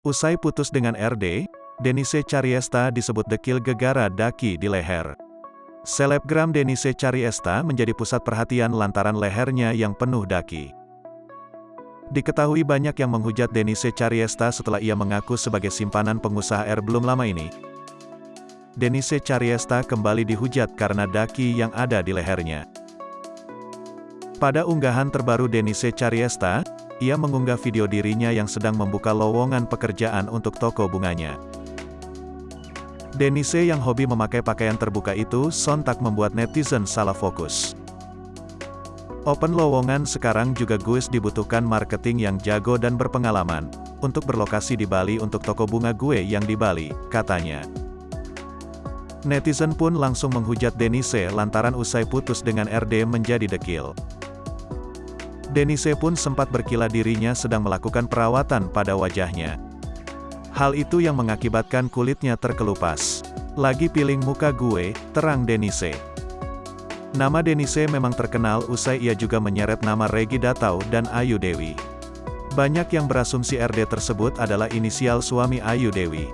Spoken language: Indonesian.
Usai putus dengan RD, Denise Chariesta disebut dekil gegara daki di leher. Selebgram Denise Chariesta menjadi pusat perhatian lantaran lehernya yang penuh daki. Diketahui banyak yang menghujat Denise Chariesta setelah ia mengaku sebagai simpanan pengusaha belum lama ini. Denise Chariesta kembali dihujat karena daki yang ada di lehernya. Pada unggahan terbaru Denise Chariesta, ia mengunggah video dirinya yang sedang membuka lowongan pekerjaan untuk toko bunganya. Denise yang hobi memakai pakaian terbuka itu sontak membuat netizen salah fokus. Open lowongan sekarang juga guys dibutuhkan marketing yang jago dan berpengalaman, untuk berlokasi di Bali untuk toko bunga gue yang di Bali, katanya. Netizen pun langsung menghujat Denise lantaran usai putus dengan RD menjadi dekil. Denise pun sempat berkilah dirinya sedang melakukan perawatan pada wajahnya. Hal itu yang mengakibatkan kulitnya terkelupas. Lagi piling muka gue, terang Denise. Nama Denise memang terkenal usai ia juga menyeret nama Regi Datau dan Ayu Dewi. Banyak yang berasumsi RD tersebut adalah inisial suami Ayu Dewi.